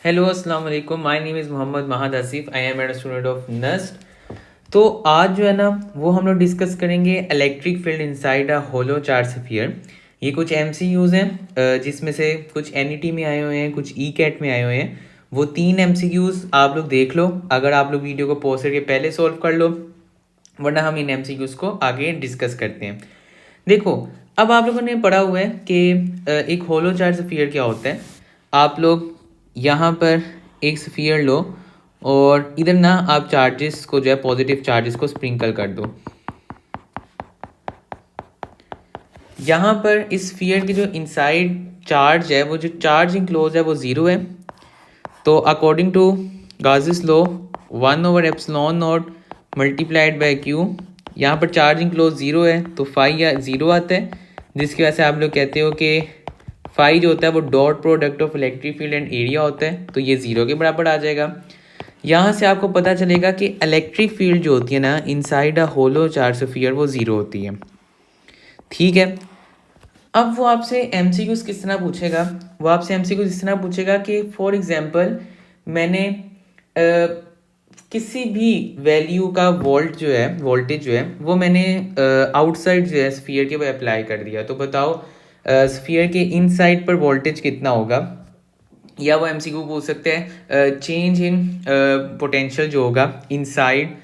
Hello अस्सलाम वालेकुम। My name is Mohammad Mahad Asif. I am a student of NUST. तो आज जो है ना वो हम लोग डिस्कस करेंगे electric field inside a hollow charge sphere. ये कुछ MCQs हैं जिसमें से कुछ NET में आए हुए हैं, कुछ ECAT में आए हुए हैं। वो 3 MCQs आप लोग देख लो, अगर आप लोग वीडियो को पॉज करके पहले सॉल्व कर लो, वरना हम इन MCQs को आगे डिस्कस करते हैं। देखो, अब आप लोगों ने पढ़ा हुआ है कि एक होलो चार्ज स्फीयर क्या होता है। आप लोग यहाँ पर एक स्फीयर लो और इधर ना आप चार्जेस को जो है पॉजिटिव चार्जेस को स्प्रिंकल कर दो। यहाँ पर इस स्फीयर की जो इनसाइड चार्ज है, वो जो चार्ज इंक्लोज है वो ज़ीरो है। तो according to Gauss's law epsilon nought multiplied by q, यहाँ पर चार्ज इंक्लोज ज़ीरो है तो फाई या ज़ीरो आता है, जिसकी वजह से आप लोग कहते हो कि फाई जो होता है वो dot product of electric field and area होता है, तो ये ज़ीरो के बराबर आ जाएगा। यहाँ से आपको पता चलेगा कि इलेक्ट्रिक फील्ड जो होती है ना inside a hollow charge sphere वो ज़ीरो होती है। ठीक है, अब वो आपसे MCQs किस तरह पूछेगा। वो आपसे MCQs इस तरह पूछेगा कि फॉर एग्जांपल मैंने किसी भी वैल्यू का वोल्टेज जो है वो मैंने आउटसाइड जो है स्फीयर के वो अप्लाई कर दिया, तो बताओ स्फीयर के इनसाइड पर वोल्टेज कितना होगा। या वो MCQ पूछ सकते हैं चेंज इन पोटेंशियल जो होगा इनसाइड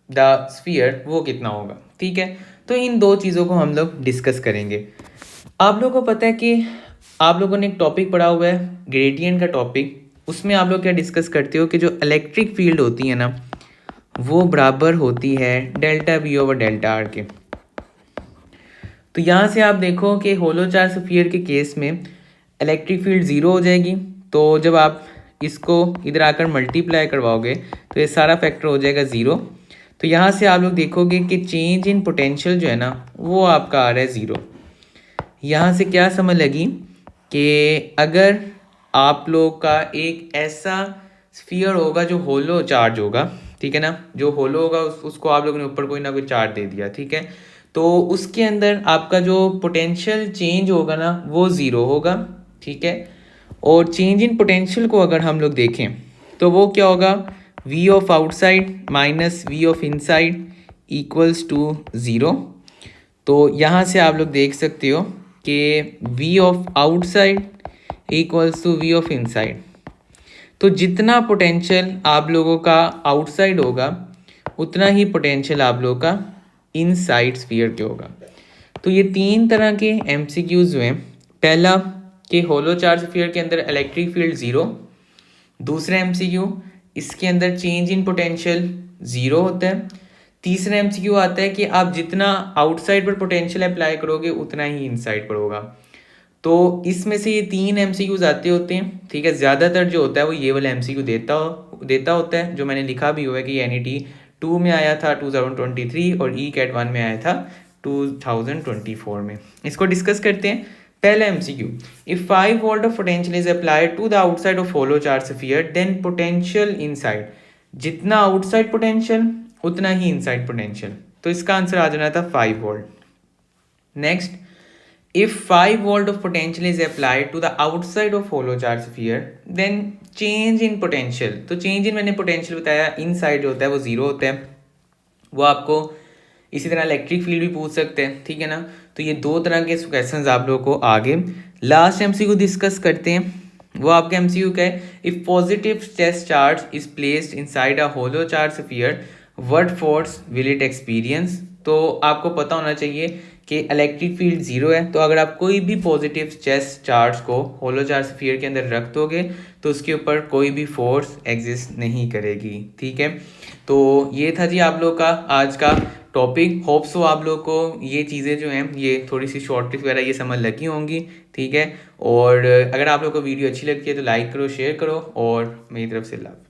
द स्फीयर वो कितना होगा। ठीक है, तो इन दो चीज़ों को हम लोग डिस्कस करेंगे। आप लोगों को पता है कि आप लोगों ने एक टॉपिक पढ़ा हुआ है ग्रेडियंट का टॉपिक, उसमें आप लोग क्या डिस्कस करते हो कि जो इलेक्ट्रिक फील्ड होती है ना वो बराबर होती है delta V over delta R के। तो यहाँ से आप देखो कि होलो चार्ज स्फीयर के केस में इलेक्ट्रिक फील्ड ज़ीरो हो जाएगी, तो जब आप इसको इधर आकर मल्टीप्लाई करवाओगे तो ये सारा फैक्टर हो जाएगा ज़ीरो। तो यहाँ से आप लोग देखोगे कि चेंज इन पोटेंशियल जो है ना वो आपका आ रहा है ज़ीरो। यहाँ से क्या समझ लगी कि अगर आप लोग का एक ऐसा स्फीयर होगा जो होलो चार्ज होगा, ठीक है ना, जो होलो होगा उसको आप लोगों ने ऊपर कोई ना कोई चार्ज दे दिया, ठीक है, तो उसके अंदर आपका जो पोटेंशियल चेंज होगा ना वो ज़ीरो होगा। ठीक है, और चेंज इन पोटेंशियल को अगर हम लोग देखें तो वो क्या होगा, V of outside minus V of inside equals to zero. तो यहाँ से आप लोग देख सकते हो कि V of outside equals to V of inside. तो जितना पोटेंशियल आप लोगों का आउटसाइड होगा उतना ही पोटेंशियल आप लोगों का इनसाइड स्फीयर के होगा। तो ये 3 तरह के MCQs हुए। पहला कि होलो चार्ज स्फीयर के अंदर इलेक्ट्रिक फील्ड ज़ीरो। दूसरा MCQ, इसके अंदर चेंज इन पोटेंशियल ज़ीरो होता है। तीसरा MCQ आता है कि आप जितना आउटसाइड पर पोटेंशियल अप्लाई करोगे उतना ही इनसाइड पर होगा। तो इसमें से ये 3 MCQs आते होते हैं। ठीक है, ज़्यादातर जो होता है वो ये वाला MCQ देता होता है, जो मैंने लिखा भी हुआ है कि NET 2 में आया था 2023 और ECAT 1 में आया था 2024 में। इसको डिस्कस करते हैं। पहला MCQ, if 5 volt of potential is applied to the outside of hollow charge sphere then potential inside, जितना आउटसाइड पोटेंशियल उतना ही इनसाइड पोटेंशियल। तो इसका आंसर आ जाना था 5 volt. Next, if 5 volt of potential is applied to the outside of hollow charge sphere then change in potential, तो change in मैंने potential बताया, inside जो होता है वो ज़ीरो होता है। वो आपको इसी तरह इलेक्ट्रिक फील्ड भी पूछ सकते हैं, ठीक है ना। तो ये 2 तरह के क्वेश्चन आप लोगों को आगे लास्ट MCQ डिस्कस करते हैं। वो आपका MCQ क्या है, if positive test charge is placed inside a hollow charge sphere what force will it experience. तो आपको पता होना चाहिए कि इलेक्ट्रिक फील्ड ज़ीरो है, तो अगर आप कोई भी पॉजिटिव चेस्ट चार्ज को होलो चार्ज स्फीयर के अंदर रख दोगे तो उसके ऊपर कोई भी फोर्स एग्जिस्ट नहीं करेगी। ठीक है, तो ये था जी आप लोग का आज का टॉपिक। होप सो आप लोग को ये चीज़ें जो हैं ये थोड़ी सी शॉर्ट ट्रिक वगैरह ये समझ लगी होंगी। ठीक है, और अगर आप लोग को वीडियो अच्छी लगती है तो लाइक करो, शेयर करो, और मेरी तरफ से लाभ।